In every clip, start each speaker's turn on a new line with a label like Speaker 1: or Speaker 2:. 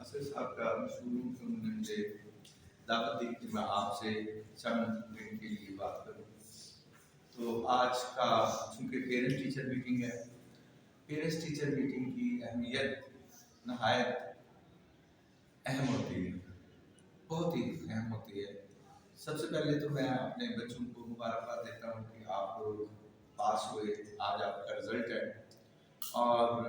Speaker 1: ناصر صاحب کا شروع سے انہوں نے مجھے دعوت دی کہ میں آپ سے چند منٹ کے لیے بات کروں. تو آج کا چونکہ پیرنٹ ٹیچر میٹنگ ہے، پیرنٹس ٹیچر میٹنگ کی اہمیت نہایت اہم ہوتی ہے، بہت ہی اہم ہوتی ہے. سب سے پہلے تو میں اپنے بچوں کو مبارکباد دیتا ہوں کہ آپ لوگ پاس ہوئے، آج آپ کا رزلٹ ہے. اور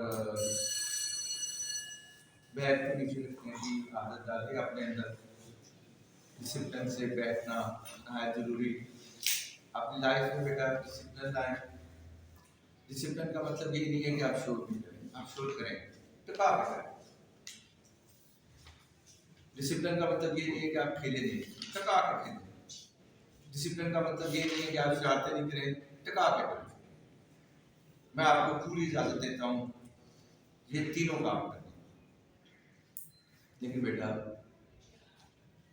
Speaker 1: بیگ کو نیچے رکھنے کی عادت ڈالیں اپنے اندر. ڈسپلن سے بیٹھنا نہایت ضروری. اپنی لائف میں بیٹا ڈسپلن لائیں. ڈسپلن کا مطلب یہ نہیں ہے کہ آپ شور نہیں کریں، آپ شور کریں ٹکا کے کریں. ڈسپلن کا مطلب یہ نہیں ہے کہ آپ کھیلے نہیں، ٹکا کے کھیلیں. ڈسپلن کا مطلب یہ نہیں ہے کہ آپ شرارتیں نہیں کریں، ٹکا کے کریں. میں آپ کو پوری اجازت دیتا ہوں یہ تینوں کام کریں. لیکن بیٹا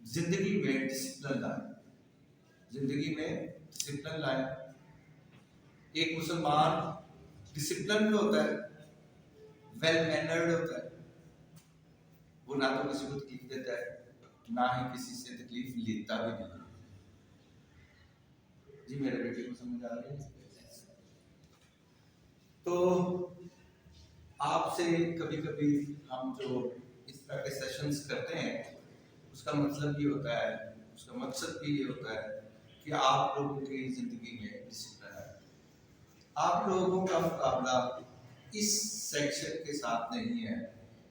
Speaker 1: زندگی میں ڈسپلن لائیں، زندگی میں ڈسپلن لائیں. ایک مسلمان ڈسپلن میں ہوتا ہے، ویل مینرڈ ہوتا ہے. وہ نہ تو کسی کو تکلیف دیتا ہے، نہ ہی کسی سے تکلیف لیتا بھی نہیں. جی میرے بیٹے کو سمجھ آ رہی ہے؟ تو آپ سے کبھی کبھی ہم جو اس طرح کے سیشنز کرتے ہیں اس کا مطلب یہ ہوتا ہے، اس کا مقصد بھی یہ ہوتا ہے کہ آپ لوگوں کی زندگی میں ڈسپلن ہے. آپ لوگوں کا مقابلہ اس سیکشن کے ساتھ نہیں ہے،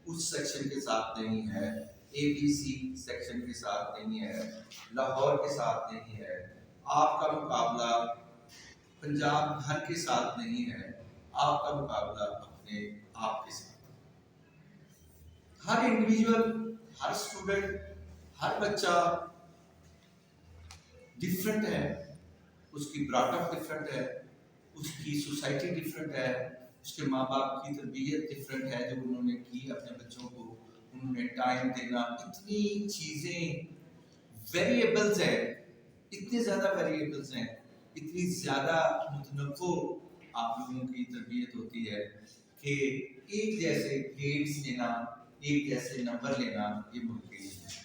Speaker 1: اس سیکشن کے ساتھ نہیں ہے، اے بی سی سیکشن کے ساتھ نہیں ہے، لاہور کے ساتھ نہیں ہے. آپ کا مقابلہ پنجاب بھر کے ساتھ نہیں ہے، آپ کا مقابلہ اپنے آپ کے ساتھ. ہر انڈیویجول، ہر اسٹوڈنٹ، ہر بچہ ڈفرینٹ ہے. اس کی براٹ اپ ڈفرینٹ ہے، اس کی سوسائٹی ڈفرینٹ ہے، اس کے ماں باپ کی تربیت ڈفرینٹ ہے جو انہوں نے کی اپنے بچوں کو. انہوں نے ٹائم دینا، اتنی چیزیں ویریبلز ہیں، اتنے زیادہ ویریبلز ہیں، اتنی زیادہ متنوع آپ لوگوں کی تربیت ہوتی ہے کہ ایک جیسے گریڈز لینا، ایک جیسے نمبر لینا یہ ممکن نہیں ہے.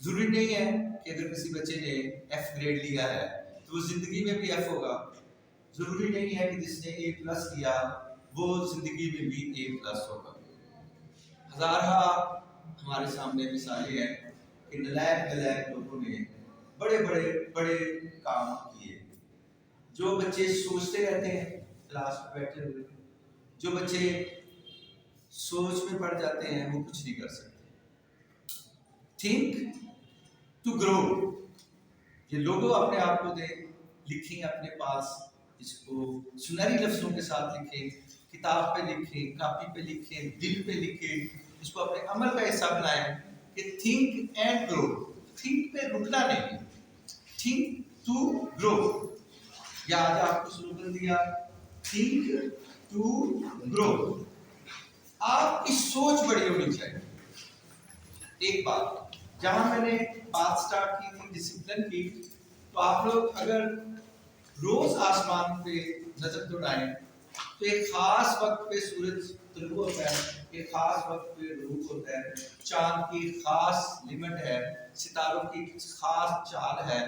Speaker 1: ضروری نہیں ہے کہ اگر کسی بچے نے ایف گریڈ لیا ہے تو وہ زندگی میں بھی ایف ہوگا. ضروری نہیں ہے کہ جس نے اے پلس لیا وہ زندگی میں بھی اے پلس ہوگا. ہزارہ ہمارے سامنے مثالیں ہیں کہ نلائق نلائق لوگوں نے بڑے بڑے بڑے کام کیے. جو بچے سوچتے رہتے ہیں کلاس میں بیٹھے ہوئے، جو بچے سوچ میں پڑ جاتے ہیں وہ کچھ نہیں کر سکتے. تھنک ٹو گرو، یہ لوگوں اپنے آپ کو دیں، لکھیں اپنے پاس. اس کو سنہری لفظوں کے ساتھ لکھیں، کتاب پہ لکھیں، کاپی پہ لکھیں، دل پہ لکھیں. اس کو اپنے عمل کا حصہ بنائیں کہ تھنک اینڈ گرو. تھنک پہ رکنا نہیں، تھنک ٹو گرو. یا آج آپ کو سلوگن دیا تھنک ٹو گرو. آپ کی سوچ بڑی ہونی چاہیے. ایک بات جہاں میں نے بات سٹارٹ کی تھی ڈسپلن کی، تو آپ لوگ اگر روز آسمان پہ نظر دوڑائیں تو ایک خاص وقت پہ سورج طلوع ہوتا ہے، ایک خاص وقت پہ غروب ہوتا ہے، چاند کی خاص لمٹ ہے، ستاروں کی خاص چال ہے.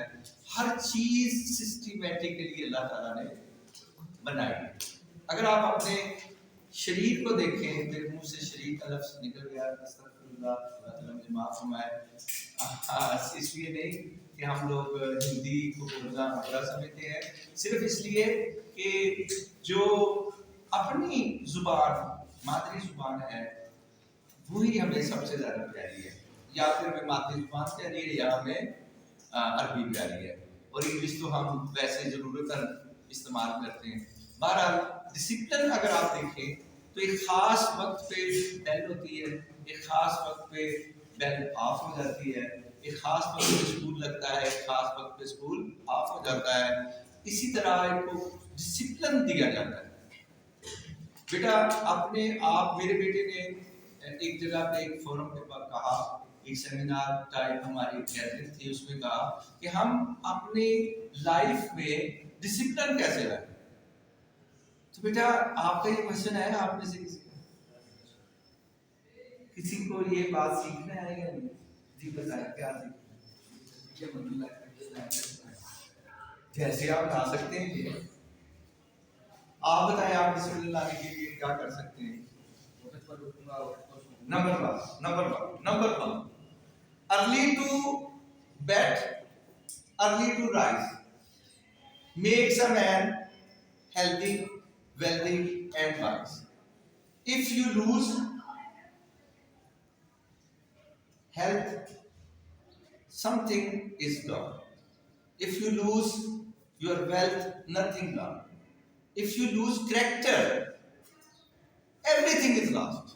Speaker 1: ہر چیز سسٹمیٹکلی اللہ تعالیٰ نے بنائی ہے. اگر آپ اپنے شریر کو دیکھیں، میرے منہ سے شریر کا لفظ نکل گیا، استغفر اللہ، اللہ تعالیٰ مجھے معاف فرمائے. اس لیے نہیں کہ ہم لوگ ہندی کو بولنا برا سمجھتے ہیں، صرف اس لیے کہ جو اپنی زبان مادری زبان ہے وہی ہمیں سب سے زیادہ پیاری ہے. یا پھر ہمیں مادری زبان پیاری ہے یا ہمیں عربی پیاری ہے، اور انگلش تو ہم ویسے ضرورتاً استعمال کرتے ہیں. بہرحال ڈسپلن اگر آپ دیکھیں تو ایک خاص وقت پہ بیل ہوتی ہے، ایک خاص وقت پہ بیل آف ہو جاتی ہے، ایک خاص وقت پہ اسکول لگتا ہے، ایک خاص وقت پہ اسکول آف ہو جاتا ہے. اسی طرح ایک کو ڈسپلن دیا جاتا ہے. بیٹا اپنے آپ، میرے بیٹے نے ایک جگہ پہ ایک فورم پہ کہا، ایک سیمینار ٹائپ ہماری گیدرنگ تھی، اس میں کہا کہ ہم اپنی لائف میں ڈسپلن کیسے لائیں. تو بیٹا آپ کا یہ کوشچن ہے آپ میں سے کسی کا؟ کسی کو یہ بات سیکھنا ہے یا نہیں؟ جی بتائیں کیا سیکھنا ہے؟ جیسے آپ لا سکتے ہیں یہ آپ بتائیں، آپ بسم اللہ لانے کے لیے کیا کر سکتے ہیں؟ Number one early to bed early to rise makes a man healthy, wealthy and wise. If you lose health, something is gone. If you lose your wealth, nothing gone. If you lose character, everything is lost.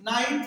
Speaker 1: 9th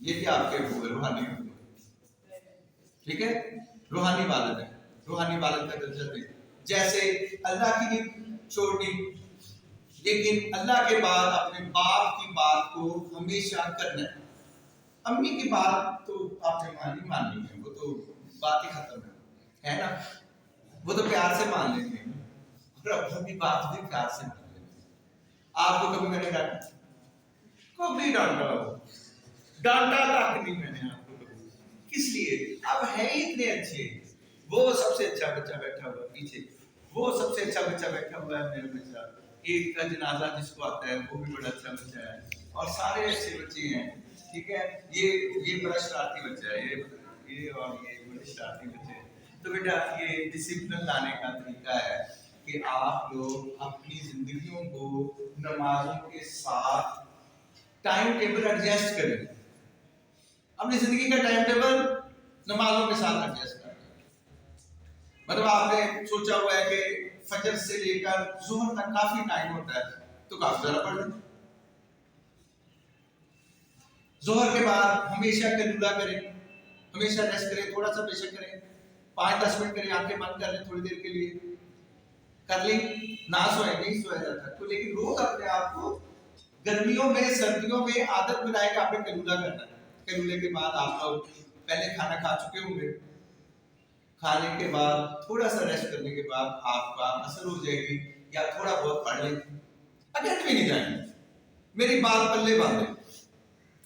Speaker 1: یہ بھی آپ کے روحانی ابو ہے، ٹھیک ہے، روحانی والد ہے، روحانی والد کا درجہ دے. جیسے اللہ کی بھی چھوڑنی، لیکن اللہ کے بعد اپنے باپ کی بات کو ہمیشہ کرنا ہے. امی کی بات تو آپ نے مانی ہے، وہ تو بات ہی ختم ہے نا، وہ تو پیار سے مان لیں گے، اور ابو کی بات بھی پیار سے مان لیں گے. آپ کو کبھی میں نے ڈانٹا؟ کبھی ڈانٹا ہو؟ ڈانٹا تک نہیں میں نے آپ کو کبھی. کس لیے؟ اب ہے ہی اتنے اچھے. وہ سب سے اچھا بچہ بیٹھا ہوا پیچھے، وہ سب سے اچھا بچہ بیٹھا ہوا ہے میرے بچہ. ایک کا جنازہ جس کو آتا ہے وہ بھی بڑا اچھا بچہ ہے، اور سارے اچھے بچے ہیں، ٹھیک ہے. یہ بڑا شرارتی بچہ ہے، یہ اور یہ بڑے شرارتی بچے ہیں. تو بیٹا یہ ڈسپلن لانے کا طریقہ ہے کہ آپ لوگ اپنی زندگیوں کو نمازوں کے ساتھ ٹائم ٹیبل ایڈجسٹ کریں. اپنی زندگی کا ٹائم ٹیبل نمازوں کے ساتھ ایڈجسٹ کریں. مطلب آپ نے سوچا ہوا ہے کہ فجر سے لے کر ظہر تک کافی ٹائم ہوتا ہے، تو کافی زیادہ پڑھ لیں. ظہر کے بعد ہمیشہ قیلولہ کریں، ہمیشہ ریسٹ کریں، تھوڑا سا پیشہ کریں، 5-10 منٹ کریں، آنکھیں بند کر لیں تھوڑی دیر کے لیے، کر لیں. نہ سوئیں، نہیں سویا جاتا تو، لیکن روز اپنے آپ کو گرمیوں میں سردیوں میں عادت بنائے کہ آپ نے قیلولہ کرنا ہے. قیلولے کے بعد آپ لوگ پہلے کھانا کھا چکے ہوں گے، کھانے کے بعد تھوڑا سا ریسٹ کرنے کے بعد آپ کا اثر ہو جائے گی، یا تھوڑا بہت پڑھ لیں. اکیڈمی نہیں جائیں، میری بات پلے باندھیں،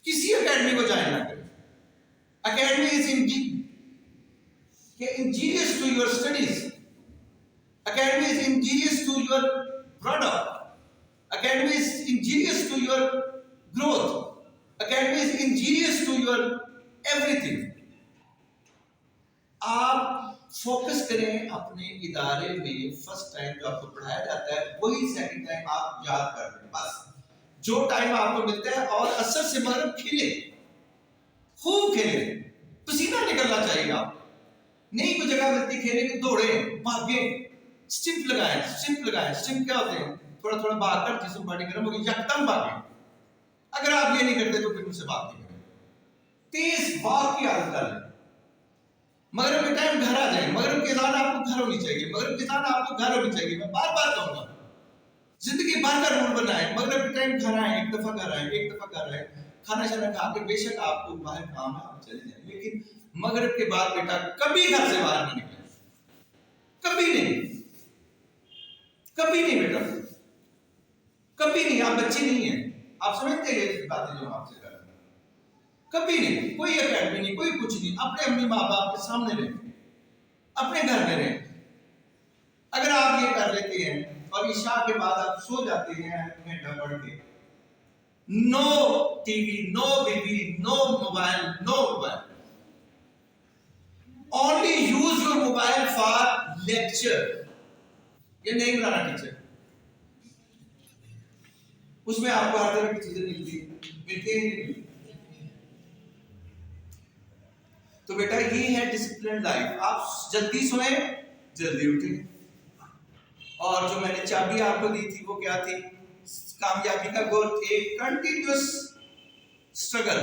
Speaker 1: کسی اکیڈمی کو جائیں نہ کریں. Academy is injurious to your studies. Academy is injurious to your product. Academy is injurious to your growth. Academy is injurious to your everything. آپ فوکس کریں اپنے ادارے میں. فرسٹ ٹائم جو آپ کو پڑھایا جاتا ہے وہی سیکنڈ ٹائم آپ یاد کر لیں، بس جو ٹائم آپ کو ملتا ہے. اور اثر سے مغرب کھیلیں، خوب کھیلیں، پسینہ نکلنا چاہیے. آپ نہیں کوئی جگہ ملتی کھیلنے کی، دوڑیں، بھاگیں، اسٹمپ لگائیں. اسٹمپ لگائیں، اسٹمپ کیا ہوتے ہیں؟ تھوڑا تھوڑا بھاگ کر جسم باڈی گرم ہوگی، یکدم بھاگیں. اگر آپ یہ نہیں کرتے تو پھر مجھ سے بات نہیں کریں. تیز بھاگ کی عادت ڈالیں. مغرب کے ٹائم گھر آ جائیں. مغرب کی اذان آپ کو گھر ہونی چاہیے، مغرب کی اذان آپ کو گھر ہونی چاہیے. میں بار بار کہوں گا، زندگی بھر کا رول بنائیں. مغرب کے ٹائم گھر آئیں، ایک دفعہ گھر آئیں، ایک دفعہ گھر آئیں، کھانا شانا کھا کے بے شک آپ کو باہر کام ہے آپ چلے جائیں، لیکن مغرب کے بعد بیٹا کبھی گھر سے باہر نہ نکلیں. کبھی نہیں، کبھی نہیں بیٹا، کبھی نہیں. آپ بچے نہیں ہیں، آپ سمجھتے ہیں یہ باتیں جو آپ سے کر رہے ہیں. کبھی نہیں، کوئی اکیڈمی نہیں، کوئی کچھ نہیں. اپنے امی ماں باپ کے سامنے رہیں، اپنے گھر میں رہیں. اگر آپ یہ کر لیتے ہیں اور عشاء کے بعد آپ سو جاتے ہیں گھنٹہ پڑھ کے، نو ٹی وی، نو بی بی، no mobile, no mobile. only use your mobile for lecture. یہ نہیں بنانا ٹیچر، اس میں آپ کو ہر طرح کی چیزیں ملتی ہیں. تو بیٹا یہ ہے ڈسپلن لائف. آپ جلدی سوئیں، جلدی اٹھیں. اور جو میں نے چابی آپ کو دی تھی وہ کیا تھی؟ کامیابی کا گول ایک کنٹینیوس اسٹرگل،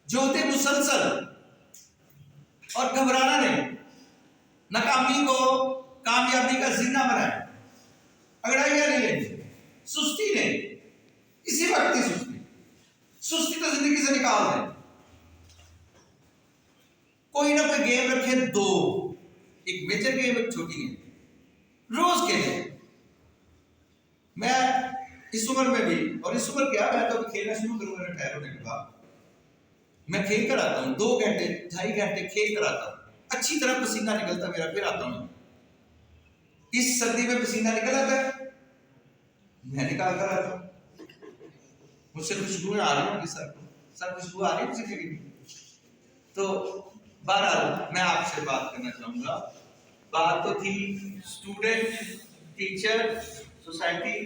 Speaker 1: جو ہوتے مسلسل، اور گھبرانا نہیں. ناکامی کو کامیابی کا زینہ بنائیں. اگڑائیاں نہیں لیں، سستی نہیں، کسی وقت نہیں سستی. سستی تو زندگی سے نکال دیں. کوئی نہ کوئی گیم رکھیں، 2، ایک میجر گیم، ایک چھوٹی گیم، روز کھیلیں. میں اس عمر میں بھی، اور اس عمر کیا، میں تو کھیلنا شروع کروں گا ریٹائر ہونے کے بعد. میں کھیل کر آتا ہوں 2 گھنٹے 2.5 گھنٹے کھیل کر آتا ہوں. اچھی طرح پسینہ نکلتا میرا، پھر آتا ہوں. اس سردی میں پسینہ نکل آتا ہے، میں نکال کر آتا ہوں. مجھ سے خوشبوئیں آ رہی ہوں سر خوشبو آ رہی ہے کسی کی. تو بہرحال میں آپ سے بات کرنا چاہوں گا. بات تو تھی اسٹوڈنٹ، ٹیچر، سوسائٹی،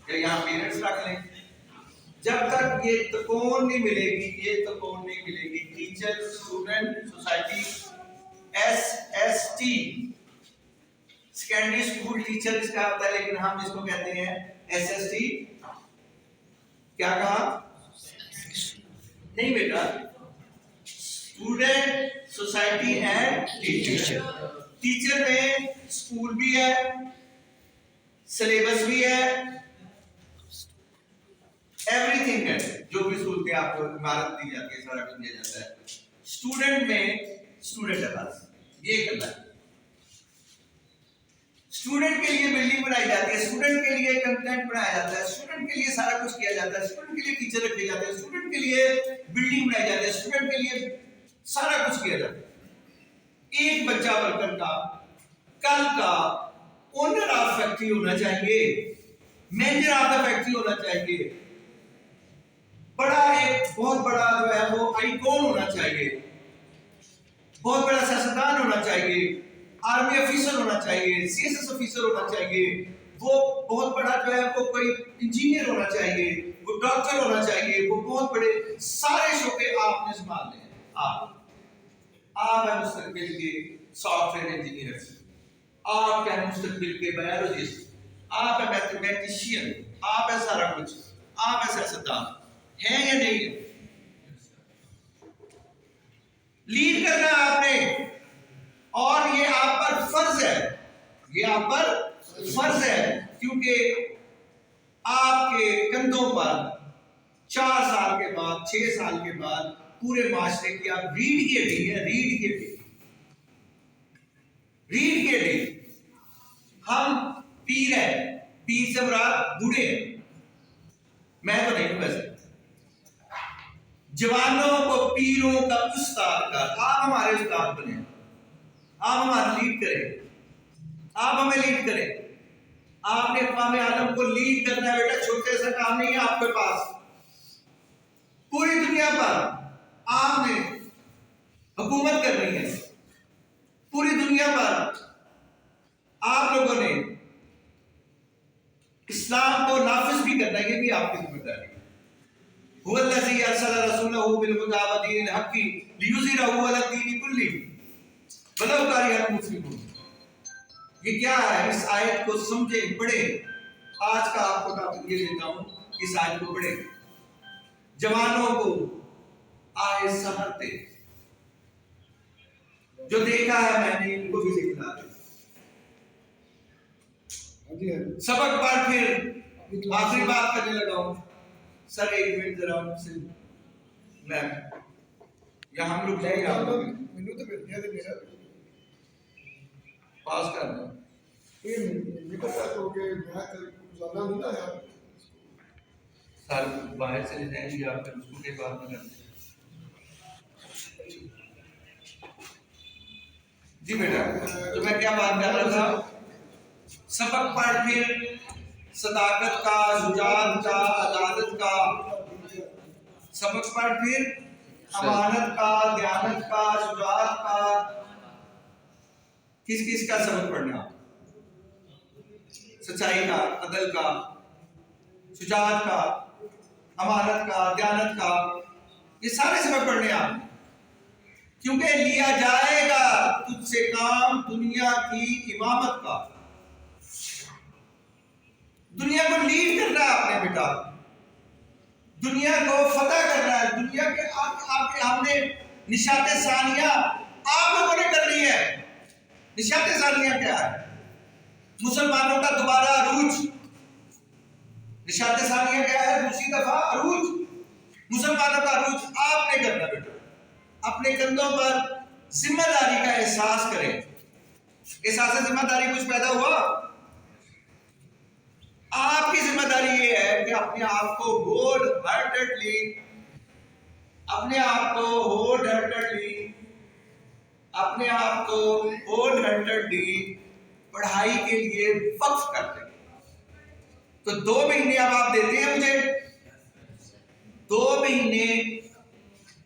Speaker 1: یا یہاں پیرنٹس رکھ لیں. جب تک یہ تکون نہیں ملے گی، یہ تکون نہیں ملے گی، teacher, student, society, SST، secondary school teacher اس کا ہوتا ہے، لیکن ہم اس کو کہتے ہیں SST. کیا کہا؟ نہیں بیٹا، student, society and teacher. Teacher میں اسکول بھی ہے، سلیبس بھی ہے، ایوری تھنگ ہے. جو بھی سہولتیں آپ کو عمارت دی جاتی ہے سارا کچھ دیا جاتا ہے. اسٹوڈنٹ میں اسٹوڈنٹ ہے بس یہ کرنا ہے. اسٹوڈنٹ کے لیے بلڈنگ بنائی جاتی ہے، اسٹوڈنٹ کے لیے کنٹینٹ بنایا جاتا ہے، اسٹوڈنٹ کے لیے سارا کچھ کیا جاتا ہے، اسٹوڈنٹ کے لیے ٹیچر رکھے جاتے ہیں، اسٹوڈنٹ کے لیے بلڈنگ بنائی جاتی ہے، اسٹوڈنٹ کے لیے سارا کچھ کیا جاتا ہے. ایک بچہ ورکر کا کل کا اونر آف فیکٹری ہونا چاہیے، مینیجر آف دا فیکٹری ہونا چاہیے، بڑا ایک بہت بڑا جو ہے وہ آئیکن ہونا چاہیے، بہت بڑا سیاستدان ہونا چاہیے، آرمی آفیسر ہونا چاہیے، سی ایس ایس آفیسر ہونا چاہیے، وہ بہت بڑا جو ہے وہ کوئی انجینئر ہونا چاہیے، وہ ڈاکٹر ہونا چاہیے، وہ بہت بڑے سارے شعبے آپ نے سنبھالنے ہیں. آپ ہیں مستقبل کے سافٹ ویئر انجینئر، آپ ہیں مستقبل کے بایولوجسٹ، آپ ہیں میتھمیٹیشین، آپ ہیں سارا کچھ، آپ ہیں سیاستدان، ہیں یا نہیں ہے؟ لیڈ کرنا ہے آپ نے، اور یہ آپ پر فرض ہے، یہ آپ پر فرض ہے، کیونکہ آپ کے کندھوں پر 4 سال کے بعد 6 سال کے بعد پورے معاشرے کی آپ ریڑھ کی ہڈی ہے، ریڑھ کی ہڈی، ریڑھ کی ہڈی. ہم پیر ہیں، پیر سے مراد بوڑھے ہیں، میں تو نہیں ہوں ویسے. جوانوں کو پیروں کا استاد کا، آپ ہمارے استاد بنے، آپ ہمارے لیڈ کریں، آپ ہمیں لیڈ کریں. آپ نے اقوام عالم کو لیڈ کرنا ہے بیٹا، چھوٹے سے کام نہیں ہے آپ کے پاس. پوری دنیا پر آپ نے حکومت کرنی ہے، پوری دنیا پر آپ لوگوں نے اسلام کو نافذ بھی کرنا ہے، یہ بھی آپ کی ذمہ داری ہے. هو الذي ارسل رسوله بالهدى ودين الحق ليظهره على الدين كله ولو كره المشركون. یہ کیا ہے؟ اس آیت کو سمجھیں، پڑھیں. آج کا آپ کو ٹاپک یہ دیتا ہوں، اس آیت کو پڑھیں. جوانوں کو آئے سمجھتے، جو دیکھا ہے میں نے ان کو بھی دکھلا دے. سبق پڑھ پھر آخری بات کرنے لگا ہوں. سر ایک منٹ ذرا سے میں یا ہم لوگ جائیں گے پاس کر دیں. سر باہر سے لے جائیں گے یا پھر اس کو کے بعد میں کرتے ہیں. جی بیٹا، تو میں کیا بات کر رہا تھا؟ سبق پڑھ پھر صداقت کا، شجاعت کا، عدالت کا. سبق پڑھ پھر امانت کا، دیانت کا، شجاعت کا. کس کس کا سبق پڑھنا؟ سچائی کا، عدل کا، شجاعت کا، امانت کا، دیانت کا. یہ سارے سبق پڑھنے آپ، کیونکہ لیا جائے گا تجھ سے کام دنیا کی امامت کا. دنیا کو لیڈ کرنا ہے آپ نے بیٹا، دنیا کو فتح کرنا ہے. دنیا کے آپ ہم نے نشاط ثانیہ آپ لوگوں نے کرنی ہے. نشاط ثانیہ کیا ہے؟ مسلمانوں کا دوبارہ عروج. نشاط ثانیہ کیا ہے؟ دوسری دفعہ عروج. مسلمانوں کا عروج آپ نے کرنا بیٹا. اپنے کندھوں پر ذمہ داری کا احساس کریں. احساس ذمہ داری کچھ پیدا ہوا؟ آپ کی ذمہ داری یہ ہے کہ اپنے آپ کو ہول ہارٹڈلی، اپنے آپ کو ہول ہارٹڈلی، اپنے آپ کو ہول ہارٹڈلی پڑھائی کے لیے وقف کر دیں. تو 2 مہینے اب آپ دیتے ہیں مجھے، 2 مہینے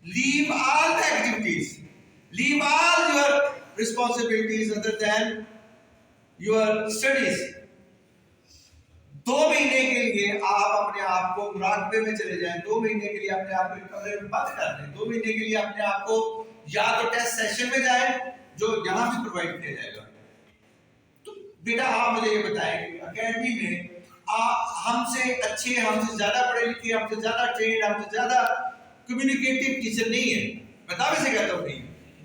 Speaker 1: leave all the activities, leave all your responsibilities other than your studies. 2 مہینے کے لیے آپ اپنے آپ کو مراقبے میں چلے جائیں. 2 مہینے کے لیے اپنے آپ کو کمرے میں بند کر دیں. 2 مہینے کے لیے اپنے آپ کو یا تو ٹیسٹ سیشن میں جائیں جو یہاں بھی پرووائڈ کیا جائے گا. تو بیٹا آپ مجھے یہ بتائیں کہ اکیڈمی میں ہم سے اچھے، ہم سے زیادہ پڑھے لکھے، ہم سے زیادہ ٹرینڈ، ہم سے زیادہ کمیونیکیٹو ٹیچر نہیں ہے. میں دعوے سے کہتا ہوں نہیں.